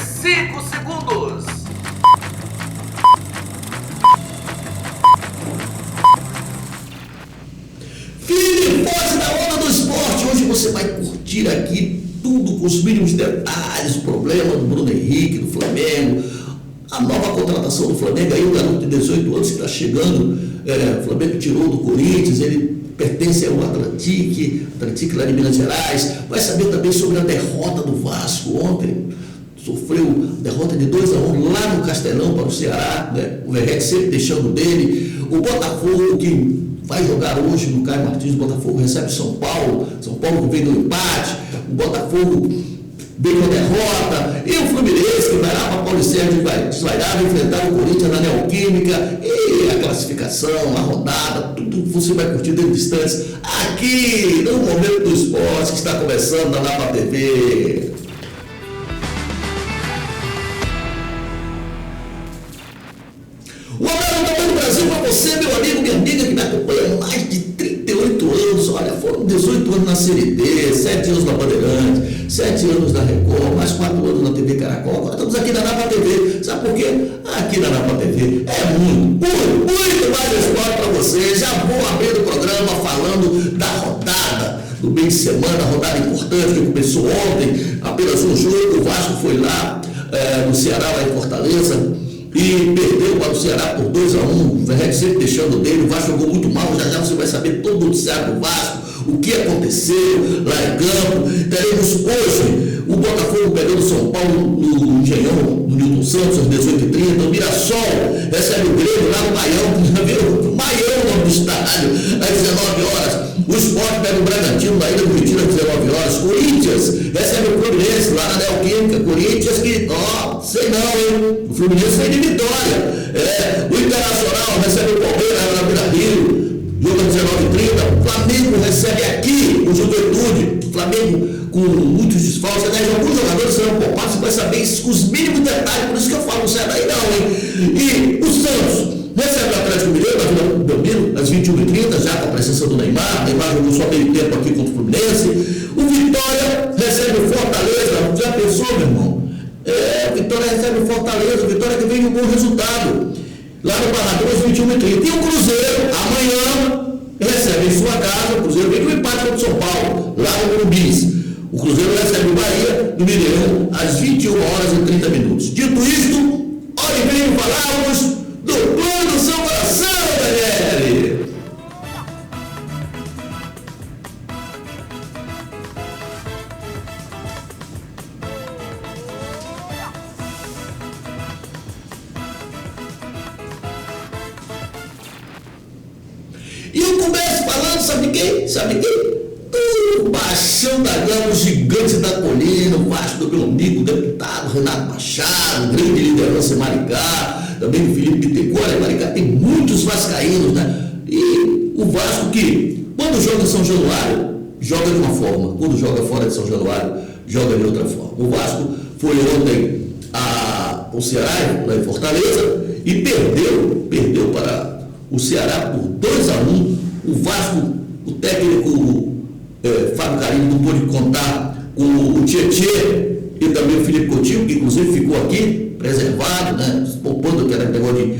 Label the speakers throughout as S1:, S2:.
S1: 5 segundos.
S2: Firme e forte na onda do esporte. Hoje você vai curtir aqui tudo com os mínimos detalhes, o problema do Bruno Henrique, do Flamengo, a nova contratação do Flamengo, aí o garoto de 18 anos que está chegando, o Flamengo tirou do Corinthians, ele pertence ao Atlético lá de Minas Gerais. Vai saber também sobre a derrota do Vasco ontem. Sofreu derrota de 2-1 lá no Castelão para o Ceará, né? O Verrete sempre deixando dele. O Botafogo, que vai jogar hoje no Caio Martins, o Botafogo recebe São Paulo que vem do empate, o Botafogo vem com a derrota, e o Fluminense que vai lá para Paulicéia, vai enfrentar o Corinthians na Neoquímica, e a classificação, a rodada, tudo você vai curtir dentro de instantes, aqui no Momento do Esporte, que está começando na Napa TV. Um abraço do tamanho do Brasil para você, meu amigo, minha amiga, que me acompanha há mais de 38 anos. Olha, foram 18 anos na Série D, 7 anos na Bandeirantes, 7 anos na Record, mais 4 anos na TV Caracol. Agora estamos aqui na Napa TV. Sabe por quê? Aqui na Napa TV é muito mais esporte para você. Já vou abrir o programa falando da rodada do meio de semana, rodada importante que começou ontem. Apenas um jogo, o Vasco foi lá no Ceará, lá em Fortaleza, e perdeu para o Ceará por 2-1, o Verrete sempre deixando dele. O Vasco jogou muito mal, já você vai saber todo o noticiário do Vasco, o que aconteceu lá em campo. Teremos hoje o Botafogo pegando o São Paulo no Engenhão, no Newton Santos, às 18h30. O Mirassol recebe o Grêmio lá no Maião, já viu? Maião, no estádio, às 19 horas. O Sport pega o Bragantino na Ilha do Retiro às 19 horas. Corinthians recebe o Fluminense lá na Neoquímica. Corinthians que, sei não, hein? O Fluminense vem de vitória. O Internacional recebe o Palmeiras na Beira-Rio, jogo às 19h30. O Flamengo recebe aqui o Juventude. O Flamengo com muitos desfalques, né? Alguns jogadores serão poupados, você vai saber isso com os mínimos detalhes, por isso que eu falo, não sai daí não, hein? E o Santos recebe o Atlético Mineiro na Vila Belmiro, às 21h30, já com a presença do Neymar. O Neymar jogou só meio tempo aqui contra o Fluminense. O Vitória recebe o Fortaleza. Já pensou, meu irmão? O Vitória recebe o Fortaleza. O Vitória que vem de um bom resultado lá no Barradão, às 21h30. E o Cruzeiro, amanhã, recebe em sua casa. O Cruzeiro vem com um empate contra o São Paulo, lá no Morumbi. O Cruzeiro recebe o Bahia do Mineirão às 21h30. Dito isto, hora e meia falávamos do plano do seu coração, Daniele. E eu começo falando, sabe quem? O Baixão da Gama, o gigante da colina, o Vasco do meu amigo, o deputado Renato Machado, grande liderança em Maricá, também o Felipe Bittencourt. Maricá tem muitos vascaínos, né? E o Vasco que, quando joga em São Januário, joga de uma forma, quando joga fora de São Januário, joga de outra forma. O Vasco foi ontem ao Ceará, lá em Fortaleza, e perdeu para o Ceará por 2-1. O Vasco, o técnico Fábio Carilli não pôde contar com o Tietê e também o Felipe Coutinho, que inclusive ficou aqui preservado, né? Poupando aquele negócio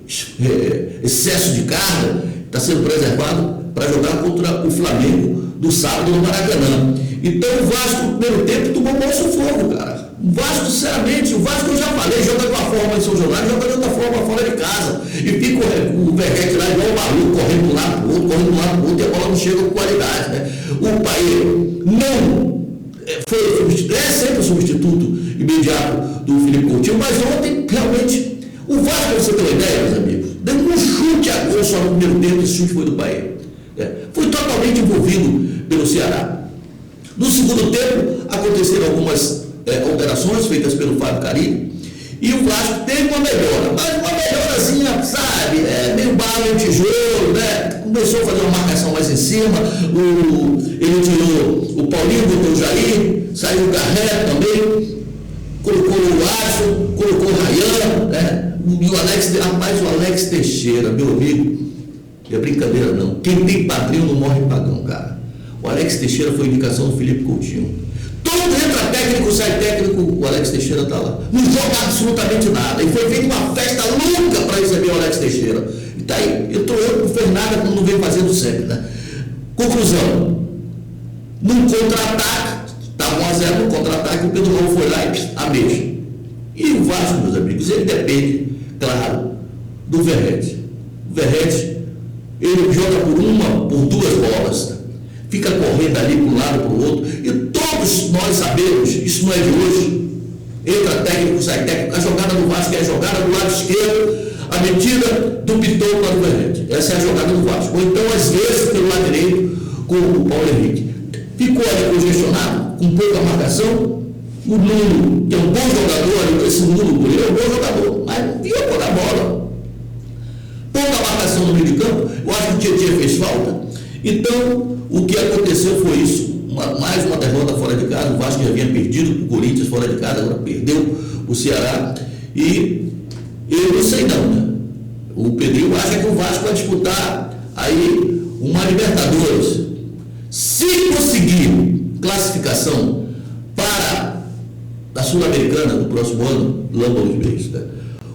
S2: de excesso de carga, está sendo preservado para jogar contra o Flamengo do sábado no Maracanã. Então o Vasco, no primeiro tempo, tomou um bom sufoco, cara. O Vasco, sinceramente, o Vasco eu já falei, joga de uma forma em São Januário, joga de outra forma fora de casa. E fica o Verrete lá igual o maluco, correndo de um lado pro outro, e a bola não chega com qualidade, né? O Paê não é sempre o substituto imediato do Felipe Coutinho, mas ontem, realmente, o Vasco, pra você ter uma ideia, meus amigos, deu um chute a gol só no primeiro tempo, esse chute foi do Paê. Foi totalmente envolvido pelo Ceará. No segundo tempo, aconteceram algumas alterações feitas pelo Fábio Carilli, e o Vasco teve uma melhora, mas uma melhorazinha, sabe, meio bala no tijolo, né? Começou a fazer uma marcação mais em cima, ele tirou o Paulinho, botou o Jair, saiu o Garré também, colocou o Alisson, colocou o Rayan, né? E o Alex Teixeira, meu amigo, não é brincadeira não, quem tem padrinho não morre pagão, cara. O Alex Teixeira foi indicação do Felipe Coutinho. Todo entra técnico, sai técnico, o Alex Teixeira está lá. Não joga absolutamente nada. E foi feita uma festa louca para receber o Alex Teixeira. E tá aí, entrou eu, não fez nada, como não vem fazendo sempre, né? Conclusão. Num contra-ataque, estava 1-0 no contra-ataque, o Pedro Raul foi lá e ameixa. E o Vasco, meus amigos, ele depende, claro, do Verrete. O Verrete, ele joga por duas bolas, fica correndo ali para um lado, para o outro, e todos nós sabemos, isso não é de hoje, entra técnico, sai técnico, a jogada do Vasco é a jogada do lado esquerdo, a metida do Piton para o Verrete. Essa é a jogada do Vasco. Ou então, às vezes, pelo lado direito, com o Paulo Henrique. Ficou ali congestionado, com pouca marcação. O Nuno, que é um bom jogador, esse Nuno, ele é um bom jogador, mas não via por a bola. Pouca marcação no meio de campo, eu acho que o Tietchan fez falta. Então, o que aconteceu foi isso. Mais uma derrota fora de casa. O Vasco já havia perdido para o Corinthians fora de casa, agora perdeu o Ceará. E eu não sei não, né? O Pedrinho acha que o Vasco vai disputar aí uma Libertadores. Se conseguir classificação para a Sul-Americana no próximo ano, lamba os beijos, né?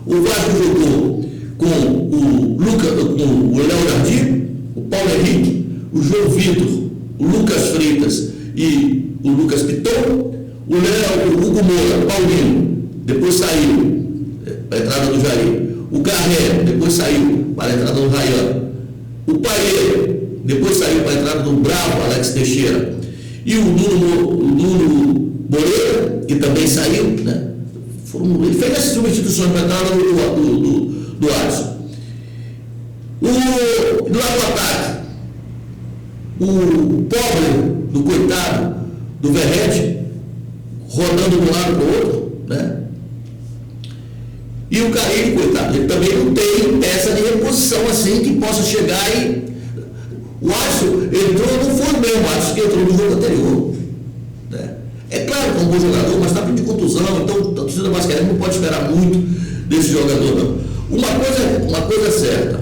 S2: O Vasco jogou com o Léo Jardim, o Paulo Henrique, o João Vitor, o Lucas Freitas e o Lucas Piton, o Hugo Moura, Paulinho, depois saiu para a entrada do Jair, o Garré, depois saiu para a entrada do Rayan, o Pareiro, depois saiu para a entrada do Bravo, Alex Teixeira, e o Nuno Moreira, que também saiu, né? Ele fez essas substituições para a entrada do Alisson. Lá no ataque, o pobre do coitado do Verrete, rodando de um lado para o outro, né? E o Carille, coitado, ele também não tem peça de reposição assim que possa chegar e. O Alisson entrou, não foi o mesmo Alisson que entrou no jogo anterior, né? É claro que é um bom jogador, mas está vindo de contusão, então a torcida vascaína não pode esperar muito desse jogador, não. Uma coisa é certa,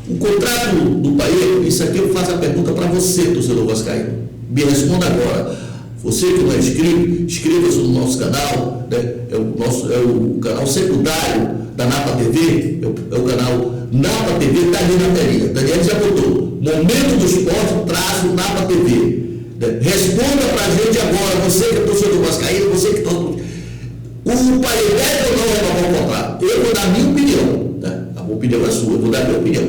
S2: o contrato do Paeiro, isso aqui eu faço a pergunta para você, torcedor vascaíno, me responda agora. Você que não é inscrito, inscreva-se no nosso canal, né? É o canal secundário da Napa TV, é o canal Napa TV, está ali na telinha. Daniel já botou, Momento do Esporte, traço Napa TV. Né? Responda para a gente agora, você que é torcedor vascaíno, você que está... O Paeiro deve ou não renovar o contrato? Eu vou dar a minha opinião, né? A minha opinião é sua, eu vou dar a minha opinião.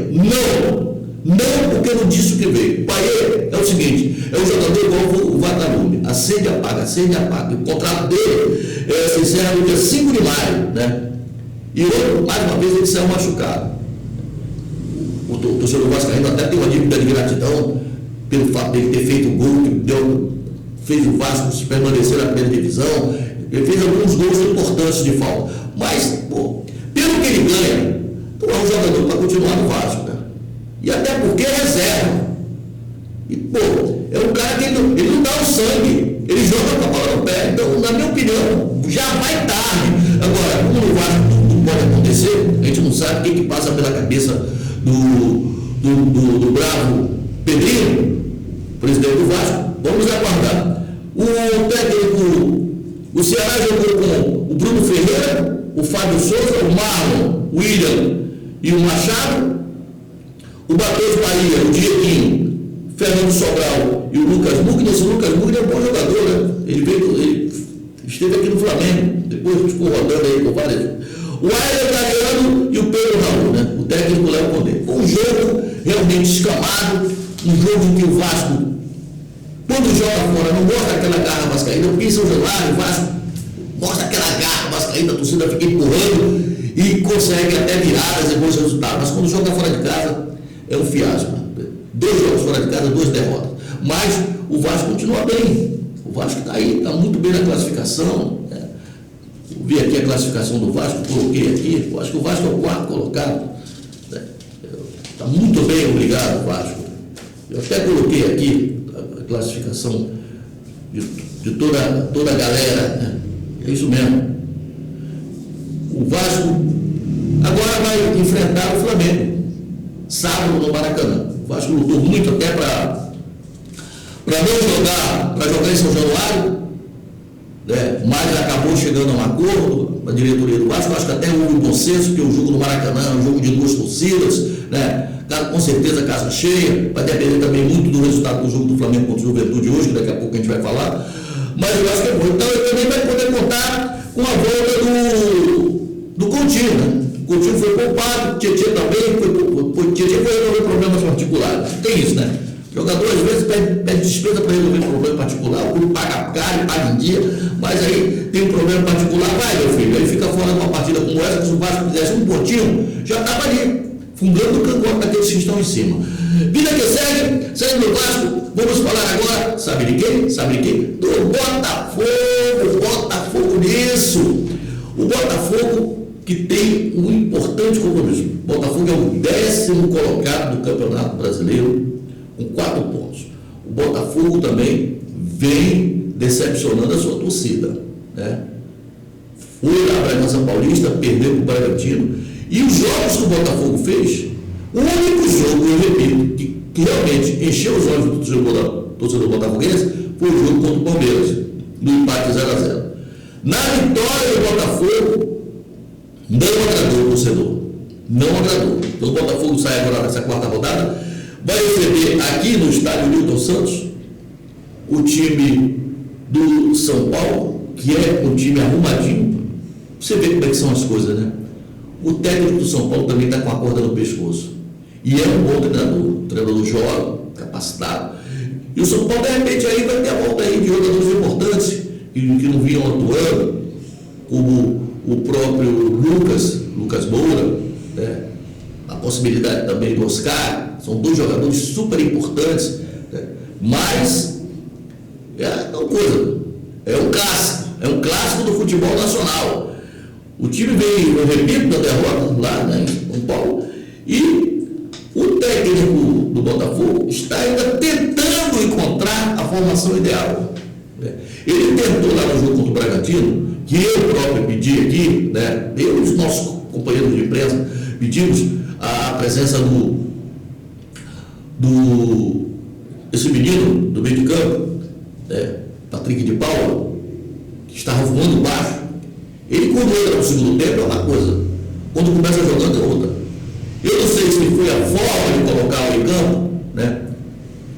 S2: Não, porque eu não disse o que veio. O Paeiro é o seguinte, é um jogador igual o Vagalume, acende e apaga, acende e apaga. O contrato dele se encerra no dia 5 de maio, né? E outro, mais uma vez, ele saiu machucado. O torcedor vascaíno até tem uma dívida de gratidão pelo fato dele ter feito o gol que fez o Vasco se permanecer na primeira divisão. Ele fez alguns gols importantes de falta. Mas, pô, pelo que ele ganha, não é um jogador para continuar no Vasco, né? E até porque é reserva. E, pô, é um cara que ele não dá o sangue, ele joga com a bola no pé. Então, na minha opinião, já vai tarde. Agora, como no Vasco tudo pode acontecer, a gente não sabe o que passa pela cabeça do bravo Pedrinho, presidente do Vasco. Vamos aguardar. O técnico, o Ceará jogou com o Bruno Ferreira, o Fábio Souza, o Marlon, o William e o Machado. O Matheus Bahia, o Dieguinho, Fernando Sobral e o Lucas Mugni. Esse Lucas Mugni é um bom jogador, né? Ele esteve aqui no Flamengo, depois ficou rodando aí com várias. O Ayer Italiano e o Pedro Raul, né? O técnico Léo Condé. Foi um jogo realmente escamado, um jogo em que o Vasco, quando joga fora, não mostra aquela garra vascaína, porque em São Januário, o Vasco mostra aquela garra vascaína, a torcida fica empurrando e consegue até viradas e bons resultados. Mas quando joga fora de casa, é um fiasco. 2 jogos fora de casa, 2 derrotas. Mas o Vasco continua bem. O Vasco está aí, está muito bem na classificação. Né? Eu vi aqui a classificação do Vasco, coloquei aqui. Eu acho que o Vasco é o 4º colocado. Né? Está muito bem, obrigado, Vasco. Eu até coloquei aqui a classificação de toda a galera. Né? É isso mesmo. O Vasco agora vai enfrentar o Flamengo. Sábado no Maracanã. O Vasco lutou muito até para não jogar, para jogar em São Januário, né? Mas acabou chegando a um acordo com a diretoria do Vasco. Acho que até houve um consenso, porque o jogo no Maracanã é um jogo de duas torcidas, né? Com certeza casa cheia, vai depender também muito do resultado do jogo do Flamengo contra o Juventude hoje, que daqui a pouco a gente vai falar. Mas eu acho que é bom. Então ele também vai poder contar com a volta do Coutinho, né? O Coutinho foi poupado, o Tietchan também foi resolver problemas particulares. Tem isso, né? O jogador às vezes pede despesa para resolver problema particular, o clube paga caro, paga em dia, mas aí tem um problema particular, vai meu filho, aí fica fora de uma partida como essa, que se o Vasco fizesse um pontinho, já estava ali, fungando o cangote daqueles que estão em cima. Vida que segue do Vasco, vamos falar agora, sabe de quem? Sabe de quem? Do Botafogo nisso. O Botafogo que tem um importante compromisso. O Botafogo é o 10º colocado do Campeonato Brasileiro, com 4 pontos. O Botafogo também vem decepcionando a sua torcida, né? Foi lá para a Bragança Paulista, perdeu para o Bragantino. E os jogos que o Botafogo fez, o único jogo, eu repito, que realmente encheu os olhos do torcedor botafoguense foi o jogo contra o Palmeiras, do empate 0-0. Na vitória do Botafogo, não agradou o torcedor. Não agradou. Então o Botafogo sai agora nessa 4ª rodada, vai receber aqui no estádio Newton Santos o time do São Paulo, que é um time arrumadinho. Você vê como é que são as coisas, né? O técnico do São Paulo também está com a corda no pescoço. E é um bom treinador. O treinador jovem, capacitado. E o São Paulo, de repente, aí vai ter a volta aí de jogadores importantes que não vinham atuando, como o próprio Lucas Moura, né? A possibilidade também do Oscar. São 2 jogadores super importantes, né? Mas é uma coisa, é um clássico do futebol nacional. O time veio, eu repito, da derrota lá, né, em São Paulo, e o técnico do Botafogo está ainda tentando encontrar a formação ideal, né? Ele tentou lá no jogo contra o Bragantino, que eu próprio pedi aqui, né, eu e os nossos companheiros de imprensa pedimos a presença esse menino do meio de campo, né, Patrick de Paula, que estava voando baixo. Ele, quando entra no segundo tempo, é uma coisa, quando começa jogando é outra. Eu não sei se foi a forma de colocá-lo em campo, né,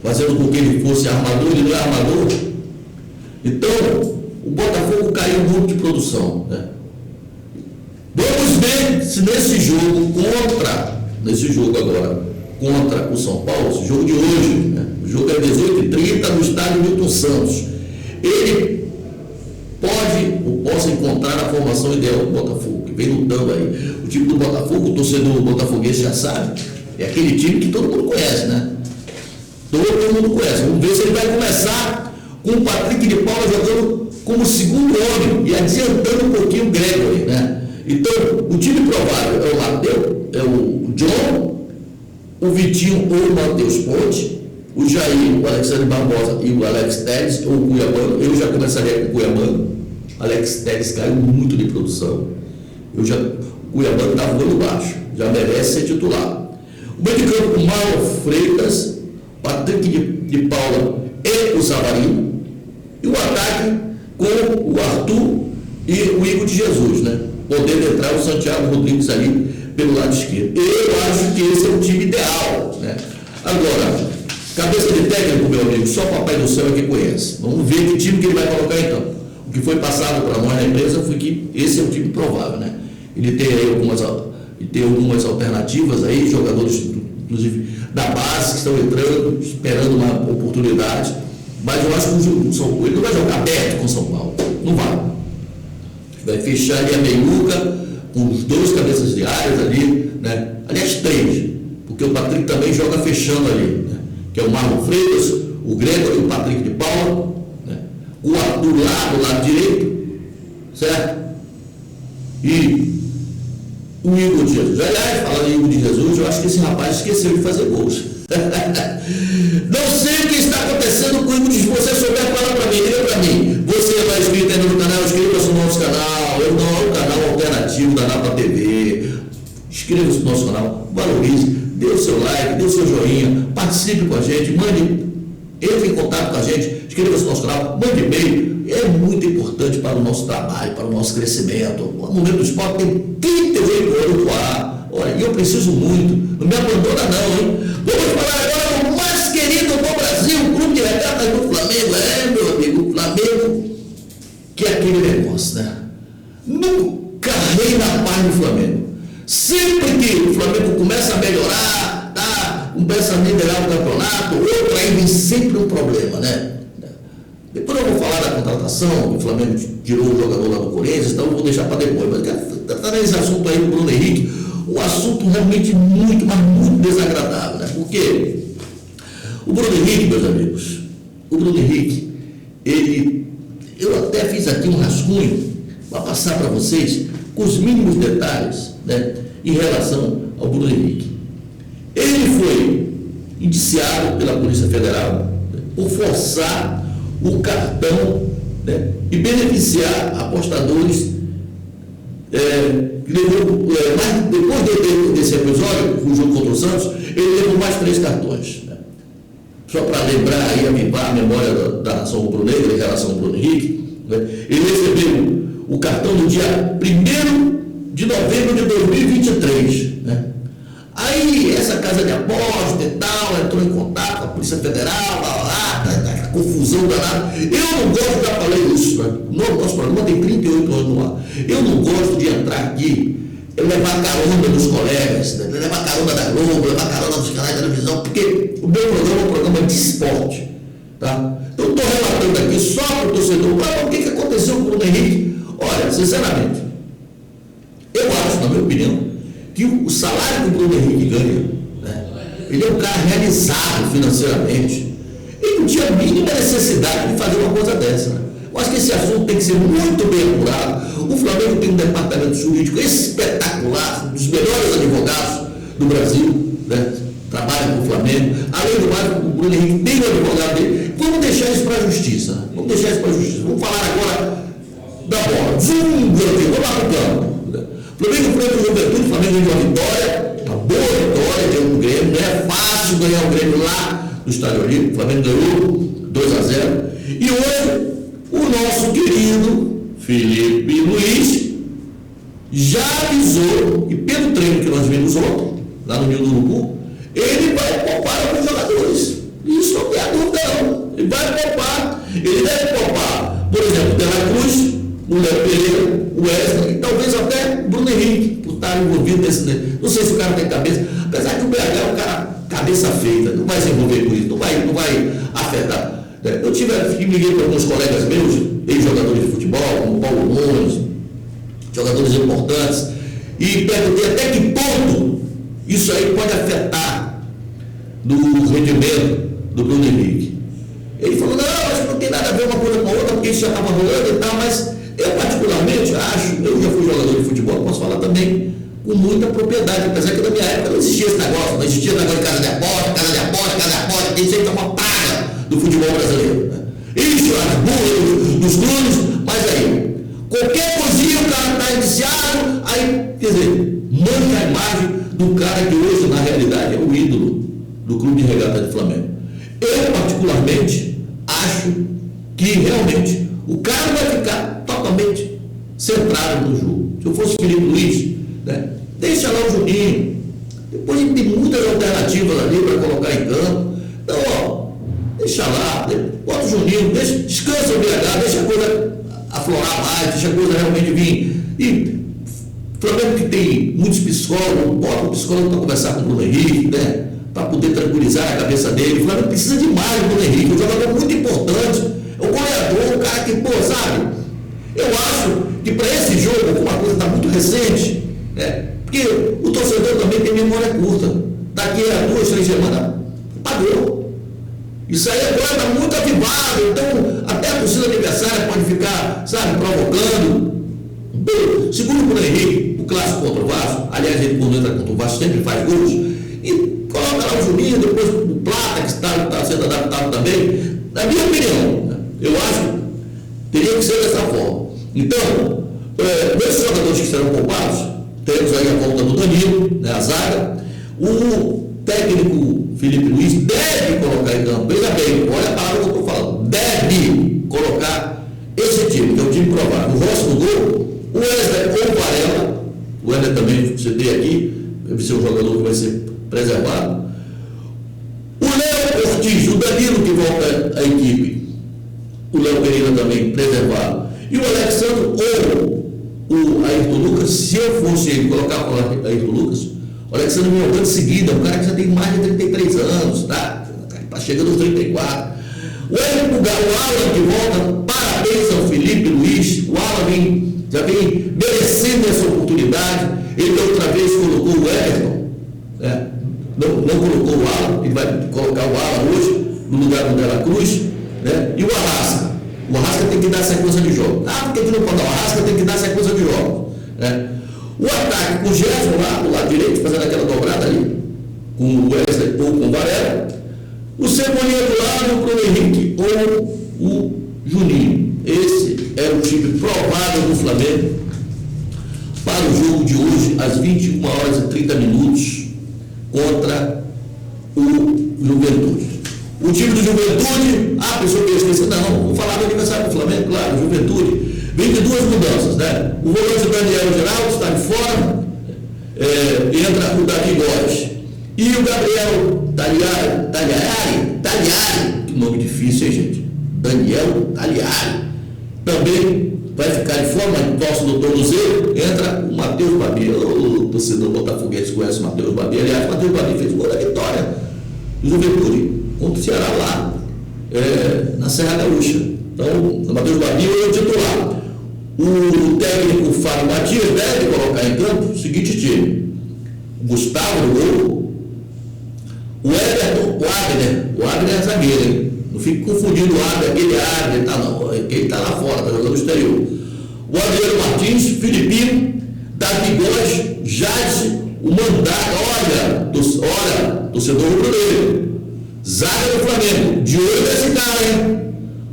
S2: fazendo com que ele fosse armador, ele não é armador. Então, o Botafogo caiu muito de produção, né? Vamos ver se nesse jogo agora, contra o São Paulo, esse jogo de hoje, né? O jogo é 18h30 no estádio Newton Santos. Ele possa encontrar a formação ideal do Botafogo, que vem lutando aí. O time do Botafogo, o torcedor botafoguense já sabe, é aquele time que todo mundo conhece, né? Todo mundo conhece. Vamos ver se ele vai começar com o Patrick de Paula jogando como segundo homem e adiantando um pouquinho o Gregory, né? Então, o time provável é o Mateus, é o John, o Vitinho ou o Matheus Ponte, o Jair, o Alexandre Barbosa e o Alex Telles, ou o Cuiabano. Eu já começaria com o Cuiabano. Alex Telles caiu muito de produção. O Cuiabano está voando baixo, já merece ser titular. O meio de campo com Marlon Freitas, Patrick de Paula e o Savarino. E o ataque com o Arthur e o Igor de Jesus, né? Podendo entrar o Santiago Rodrigues ali pelo lado esquerdo. Eu acho que esse é o time ideal, né? Agora, cabeça de técnico, meu amigo, só o Papai do Céu é que conhece. Vamos ver que time que ele vai colocar em campo. O que foi passado para nós na empresa foi que esse é o time provável, né? Ele tem aí algumas alternativas aí, jogadores, inclusive da base, que estão entrando, esperando uma oportunidade. Mas eu acho que o São Paulo, ele não vai jogar aberto com o São Paulo. Não vai. Vai fechar ali a meiuca com os 2 cabeças de áreas ali, né? Aliás, 3, porque o Patrick também joga fechando ali, né? Que é o Marlon Freitas, o Gregory e o Patrick de Paula, né? O Arthur lá do lado direito, certo? E o Igor de Jesus. Aliás, falando em Igor de Jesus, eu acho que esse rapaz esqueceu de fazer gols. Não sei o que está acontecendo com o Igor de Jesus. Você souber, fala para mim, liga para mim. Você vai inscrito aí no canal, inscreva-se no nosso canal. Eu não é o canal alternativo da Napa TV. Inscreva-se no nosso canal, valorize, dê o seu like, dê o seu joinha, participe com a gente, entre em contato com a gente, inscreva-se no nosso canal, mande e-mail. é muito importante para o nosso trabalho, para o nosso crescimento. O Momento do Esporte tem 38 anos no ar. Olha, e eu preciso muito. Não me abandona não, hein? Vamos falar agora do mais querido do Brasil, o Clube de Regatas do Flamengo. Meu amigo, o Flamengo, que é aquele negócio, né? Nunca reina a paz no Flamengo. Sempre que o Flamengo começa a melhorar, tá? Começa a liderar o campeonato, outro aí vem sempre um problema, né? Depois eu vou falar da contratação, o Flamengo tirou o jogador lá do Corinthians, então eu vou deixar para depois. Mas quero tratar nesse assunto aí do Bruno Henrique, um assunto realmente muito, mas muito desagradável, né? Porque o Bruno Henrique, meus amigos, o Bruno Henrique, eu até fiz aqui um rascunho para passar para vocês com os mínimos detalhes, né, em relação ao Bruno Henrique. Ele foi indiciado pela Polícia Federal, né, por forçar o cartão, né, e beneficiar apostadores. Mas depois desse episódio, o jogo contra o Santos, ele levou mais 3 cartões. Né? Só para lembrar e avivar a memória da nação rubro-negra em relação ao Bruno Henrique, né? Ele recebeu o cartão no dia 1º de novembro de 2023. Né? Aí essa casa de aposta e tal entrou em contato com a Polícia Federal, confusão danada. Eu não gosto, já falei isso, né? Nosso programa tem 38 anos no ar. Eu não gosto de entrar aqui, levar carona dos colegas, né? Levar carona da Globo, levar carona dos canais de televisão, porque o meu programa é um programa de esporte. Tá? Então eu estou relatando aqui só para o torcedor, o que aconteceu com o Bruno Henrique. Olha, sinceramente, eu acho, na minha opinião, que o salário que o Bruno Henrique ganha, né? Ele é um cara realizado financeiramente. Ele não tinha a mínima necessidade de fazer uma coisa dessa. Né? Eu acho que esse assunto tem que ser muito bem apurado. O Flamengo tem um departamento jurídico espetacular, um dos melhores advogados do Brasil, né? Trabalha com o Flamengo. Além do mais, o Bruno Henrique tem o advogado dele. Vamos deixar isso para a justiça. Né? Vamos deixar isso para a justiça. Vamos falar agora da bola. Vamos lá para o campo. Flamengo enfrenta o Juventude, o Flamengo ganhou uma vitória, uma boa vitória diante do Grêmio. Não é fácil ganhar o Grêmio lá no Estádio Olímpico. O Flamengo ganhou 2-0. E hoje, o nosso querido Felipe Luiz já avisou, e pelo treino que nós vimos ontem, lá no Ninho do Urubu, ele vai poupar alguns jogadores. Isso não tem a dúvida, não. Ele vai poupar. Ele deve poupar, por exemplo, o De La Cruz, o Léo Pereira, o Wesley, e talvez até o Bruno Henrique, por estar envolvido nesse. Não sei se o cara tem cabeça, apesar que o BH é um cara cabeça feita, não vai se envolver com isso, não vai afetar. Eu liguei para alguns colegas meus, ex-jogadores de futebol, como Paulo Nunes, jogadores importantes, e perguntei até que ponto isso aí pode afetar do rendimento do Bruno Henrique. Ele falou, não, acho que não tem nada a ver uma coisa com a outra, porque isso já estava rolando e tal, mas eu particularmente acho, eu já fui jogador de futebol, posso falar também com muita propriedade, apesar que na minha época não existia esse negócio, não existia negócio de casa de aposta, tem sempre uma praga do futebol brasileiro. Né? Isso, as burras dos clubes, mas aí, qualquer coisinha o cara está indiciado, aí, quer dizer, mancha a imagem do cara que hoje, na realidade, é o ídolo do Clube de Regatas do Flamengo. Eu, particularmente, acho que realmente o cara vai ficar totalmente centrado no jogo. Se eu fosse Felipe Luiz, né, deixa lá o Juninho. Depois a gente tem muitas alternativas ali para colocar em campo. Então, ó, deixa lá, bota o Juninho, descansa o BH, deixa a coisa aflorar mais, deixa a coisa realmente vir. E o Flamengo que tem muitos psicólogos, bota o psicólogo para conversar com o Bruno Henrique, né? Para poder tranquilizar a cabeça dele. O Flamengo precisa demais do Bruno Henrique, um jogador muito importante, é um goleador, um cara que, pô, sabe? Eu acho que para esse jogo, como a coisa está muito recente, né? Porque o torcedor também tem memória curta. Daqui a 2, 3 semanas, pagou. Isso aí agora está muito avivado, então até a torcida adversária pode ficar, sabe, provocando. Segundo o Bruno Henrique, o clássico contra o Vasco, aliás, ele quando entra contra o Vasco sempre faz gols, e coloca lá o Juninho, depois o Plata, que está sendo adaptado também. Na minha opinião, eu acho que teria que ser dessa forma. Então, esses jogadores que serão poupados, temos aí a volta do Danilo, né, a zaga. O técnico Felipe Luiz deve colocar em campo, veja bem, olha a palavra que eu estou falando, deve colocar time provável. O Rossi no gol, o Wesley ou o Varela, o Wesley também citei aqui, deve ser um jogador que vai ser preservado. O Léo Ortiz, o Danilo que volta à equipe, o Léo Pereira também preservado. E o Alexandre ou o Ayrton Lucas, se eu fosse ele colocar o Ayrton Lucas, o Alexandre voltando em seguida, um cara que já tem mais de 33 anos, tá chegando aos 34. O Alan que volta, parabéns ao Felipe Luiz, o Alan já vem merecendo essa oportunidade. Ele outra vez colocou o Everton, não colocou o Alan, ele vai colocar o Alan hoje no lugar do Dela Cruz, né? E o Arrasca. O Arrasca tem que dar sequência de jogos. Por que não pode dar? O Arrasca tem que dar sequência de jogos, né? O ataque com o Gerson lá do lado direito, fazendo aquela dobrada ali, com o Wesley ou com o Varela. O Cebolinha do lado, o Bruno Henrique ou o Juninho. Esse é o time provável do Flamengo para o jogo de hoje, às 21 horas e 30 minutos, contra o Juventude. O time do Juventude, a pessoa que eu esqueci, não, vou falar do aniversário do Flamengo, claro, Juventude, vem de duas mudanças, né? O volante Daniel Geraldo está de fora, entra o Davi Góes. E o Gabriel Tagliari, que nome difícil, hein, gente? Daniel Tagliari, também vai ficar de fora, mas próximo do tornozelo, entra o Matheus Babi. O torcedor botafoguense conhece o Matheus Babi. Aliás, o Matheus Babi fez o gol da vitória do Juventude contra o Ceará lá, na Serra Gaúcha. Então, o Matheus Babi é o titular. O técnico Fábio Matias deve colocar em campo o seguinte time: Gustavo no gol. O Everton, o Abner é zagueiro, hein? Não fique confundindo o Abner, aquele Abner, ele está lá fora, está jogando no exterior. O Adriano Martins, Filipinho, Davi Góes, Jade, o Mandaca, olha, torcedor rubro-negro, zaga do Flamengo, de olho nesse cara, hein?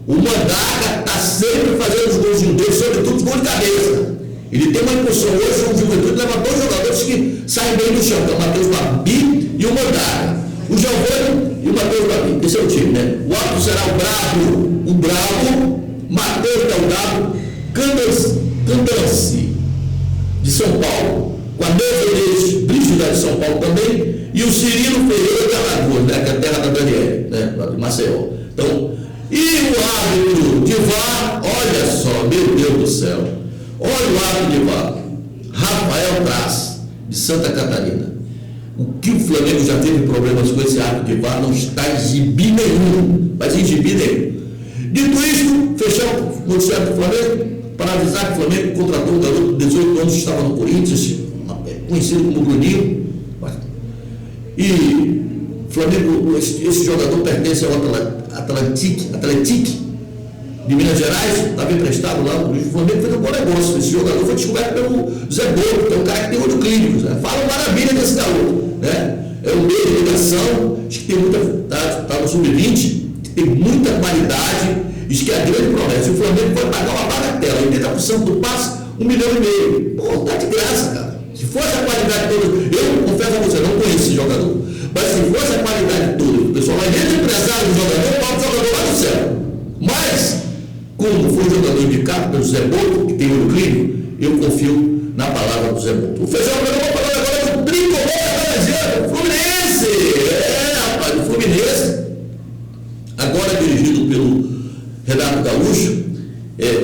S2: O Mandaca está sempre fazendo os gols dele, sobretudo os gols de cabeça. Ele tem uma impulsão hoje, o Juventude leva dois jogadores que saem bem do chão, que é o Matheus Babi e o Mandaca. O Giovanni e o Matheus Babi, esse é o time, né? O árbitro será o Bravo, Matheus Delgado, Candanci, de São Paulo, com a Mercedes Brígida de São Paulo também, e o Cirilo Ferreira de Alagoas, né? Que é a terra da Daniele, né? Lá de Maceió. Então, e o árbitro de VAR, olha só, meu Deus do céu, olha o árbitro de VAR, Rafael Traz, de Santa Catarina. O que o Flamengo já teve problemas com esse árbitro de VAR não está em gibi nenhum, mas em gibi nenhum. Dito isto, fechamos o noticiário do Flamengo para avisar que o Flamengo contratou um garoto de 18 anos que estava no Corinthians, conhecido como Bruninho. E Flamengo, esse jogador pertence ao Atlético de Minas Gerais, estava emprestado lá. O Flamengo fez um bom negócio. Esse jogador foi descoberto pelo Zé Bolo, que é um cara que tem olho clínico. Né? Fala maravilha desse garoto. Né? É um meio de ligação, acho que tem muita. Está no sub-20, que tem muita qualidade, diz que é a grande promessa. E o Flamengo vai pagar uma bagatela, 80% do passe, 1,5 milhão. Pô, tá de graça, cara. Se fosse a qualidade toda, eu confesso a você, não conheço esse jogador, mas se fosse a qualidade toda, o pessoal vai dentro do empresário do jogador, bota o jogador lá no céu. Mas, como foi o jogador indicado pelo Zé Boto, que tem olho clínico, eu confio na palavra do Zé Boto. Vou fechar o programa falando agora do tricolor Fluminense. Rapaz, o Fluminense, agora dirigido pelo Renato Gaúcho,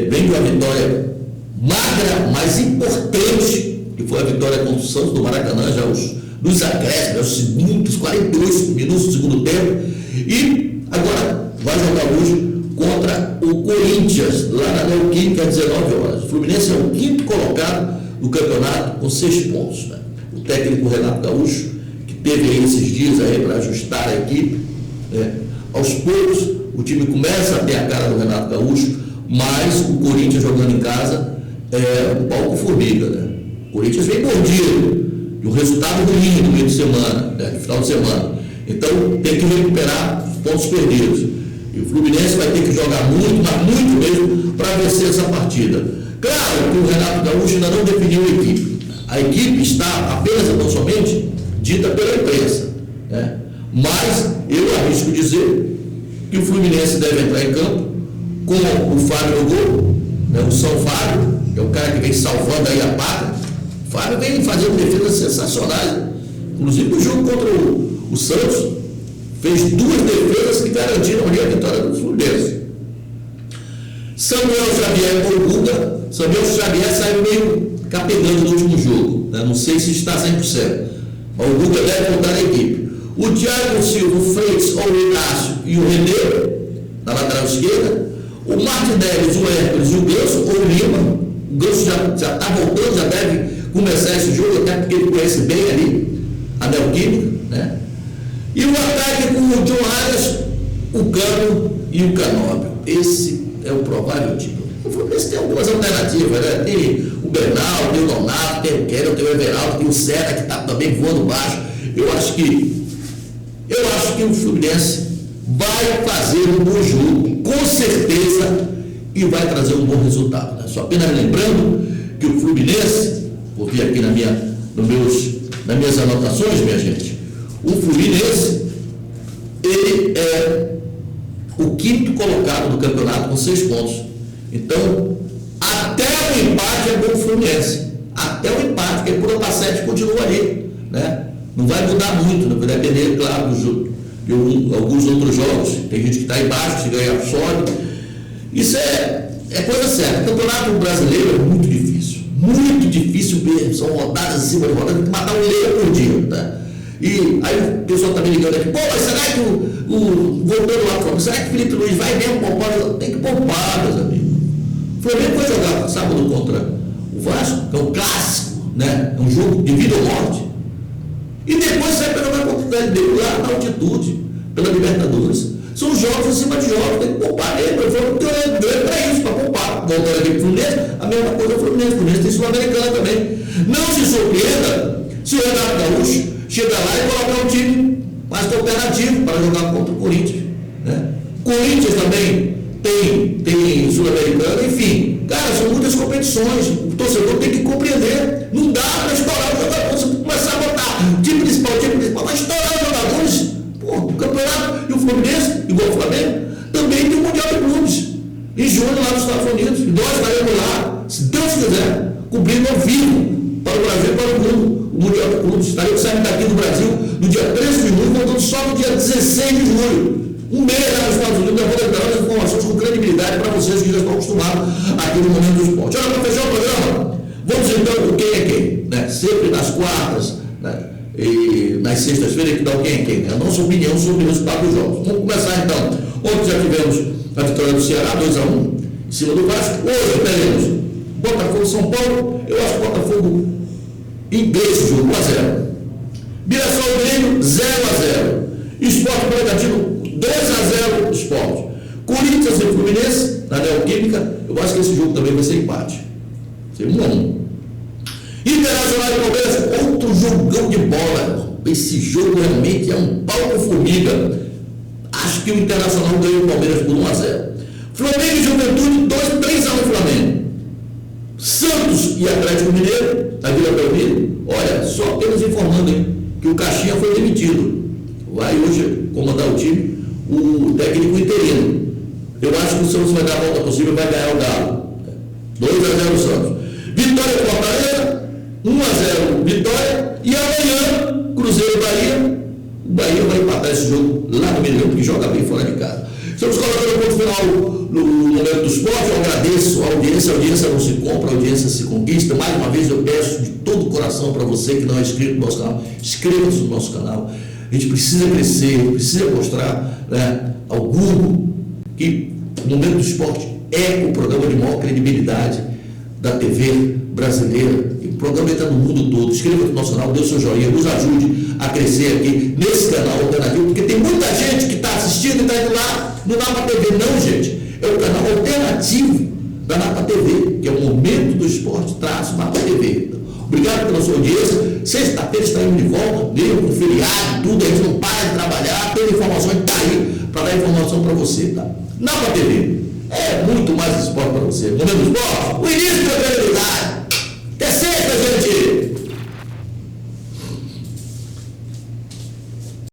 S2: vem de uma vitória magra, mas importante, que foi a vitória contra o Santos do Maracanã, já nos acréscimos, os 48 minutos do segundo tempo, e agora vai jogar hoje contra o Corinthians, lá na Neoquímica, às 19 horas. O Fluminense é o quinto colocado no campeonato com 6 pontos. Né? O técnico Renato Gaúcho, que teve aí esses dias aí para ajustar a equipe, aos poucos o time começa a ter a cara do Renato Gaúcho, mas o Corinthians jogando em casa é um palco formiga. Né? O Corinthians vem mordido, de um resultado ruim no meio de semana, no final de semana. Então tem que recuperar os pontos perdidos. E o Fluminense vai ter que jogar muito, mas muito mesmo, para vencer essa partida. Claro que o Renato Gaúcho ainda não definiu a equipe. A equipe está apenas e tão somente dita pela imprensa. Né? Mas eu arrisco dizer que o Fluminense deve entrar em campo com o Fábio no gol, né? O São Fábio, é o cara que vem salvando aí a pátria. O Fábio vem fazendo defesas sensacionais. Inclusive no jogo contra o Santos, fez 2 defesas que garantiram ali a vitória do Fluminense. Samuel Xavier ou Guga. Samuel Xavier saiu meio capengando no último jogo, né? Não sei se está 100%. Mas o Guga deve voltar à equipe. O Thiago Silva, o Freitas ou o Inácio e o Renê, na lateral esquerda. O Martinelli, o Hércules e o Ganso ou o Lima. O Ganso já está voltando, já deve começar esse jogo, até porque ele conhece bem ali a Neoquímica, né? E o ataque com o John Arias, o Cano e o Canóbio. Esse é o provável time. O Fluminense tem algumas alternativas, né? Tem o Bernal, tem o Donato, tem o Keller, tem o Everaldo, tem o Serra, que está também voando baixo. Eu acho que o Fluminense vai fazer um bom jogo, com certeza, e vai trazer um bom resultado, né? Só apenas lembrando que o Fluminense, vou vir aqui nas minhas anotações, minha gente, o Fluminense, ele é o 5º colocado do campeonato com 6 pontos. Então, até o empate é bom o Fluminense. Até o empate, porque por para 7 continua ali, né? Não vai mudar muito, né? Vai depender, claro, de alguns outros jogos. Tem gente que está embaixo, se ganhar, sobe. Isso é coisa séria. O campeonato brasileiro é muito difícil mesmo. São rodadas em cima de rodadas, tem que matar um leão por dia, tá? E aí o pessoal está me ligando aqui, pô, mas será que voltando lá fora, será que o Felipe Luiz vai mesmo poupar? Tem que poupar, meus amigos. O Flamengo vai jogar sábado contra o Vasco, que é um clássico, né? É um jogo de vida ou morte. E depois sai para jogar contra o LDU lá na altitude, pela Libertadores. São jogos em cima de jogos, tem que poupar ele. Eu falo que é grande para isso, para poupar. Voltando aqui para o Fluminense, a mesma coisa o Fluminense tem Sul-Americana também. Não se surpreenda se o Renato Gaúcho chega lá e colocar um time mais cooperativo para jogar contra o Corinthians, né? Corinthians também tem Sul-Americana, enfim. Cara, são muitas competições. O torcedor tem que compreender. Não dá para estourar os jogadores. Você começar a botar time principal, vai estourar os jogadores. Pô, o campeonato e o Fluminense, igual o Flamengo, também tem o Mundial de Clubes. Em junho, lá nos Estados Unidos. E nós estaremos lá, se Deus quiser, cobrindo ao vivo para o Brasil e para o mundo. O Mundial de Clubes. Estaremos saindo daqui do Brasil no dia 13 de julho, voltando só no dia 16 de julho. Um mês lá nos Estados Unidos, eu vou dar as informações com credibilidade para vocês que já estão acostumados aqui no Momento do Esporte. Olha, para fechar o programa, vamos então o quem é quem, né? Sempre nas quartas, né? E nas sextas-feiras que dá o quem é quem, a nossa opinião sobre o resultado dos jogos. Vamos começar então. Ontem já tivemos a vitória do Ceará, 2-1 em cima do Vasco. Hoje teremos Botafogo São Paulo. Eu acho que o Botafogo inglês o jogo, 1-0. Mirassol Grêmio, 0-0. Esporte Bragantino, 2-0 Esporte. Corinthians e Fluminense, na Neoquímica, eu acho que esse jogo também vai ser empate. Vai ser 1-1. Internacional e Palmeiras, outro jogão de bola, irmão. Esse jogo realmente é um pau com formiga. Acho que o Internacional ganhou o Palmeiras por 1-0. Flamengo e Juventude, 3-1 Flamengo. Santos e Atlético Mineiro, na Vila Belmiro. Olha, só apenas informando, hein, que o Caixinha foi demitido. Vai hoje comandar o time o técnico interino. Eu acho que o Santos vai dar a volta possível e vai ganhar o Galo. 2-0 Santos. Vitória do Fortaleza, 1-0 Vitória. E amanhã, Cruzeiro e Bahia. O Bahia vai empatar esse jogo lá no Mineirão, porque joga bem fora de casa. Estamos colocando o ponto final no Momento do Esporte. Eu agradeço a audiência não se compra, a audiência se conquista. Mais uma vez eu peço de todo o coração para você que não é inscrito no nosso canal, inscreva-se no nosso canal. A gente precisa crescer, precisa mostrar, né, ao Google que o Momento do Esporte é o programa de maior credibilidade da TV brasileira. E o programa está no mundo todo. Inscreva-se no nosso canal, dê o seu joinha, nos ajude a crescer aqui nesse canal alternativo, porque tem muita gente que está assistindo e está indo lá no Napa TV. Não, gente, é o canal alternativo da Napa TV, que é o Momento do Esporte, Napa TV. Obrigado pela sua audiência. Sexta-feira estaremos de volta, mesmo com feriado, tudo, a gente não para de trabalhar, tem informação, a gente está aí para dar informação para você, tá? Napa TV é muito mais esporte para você. Momento do Esporte, o início da credibilidade.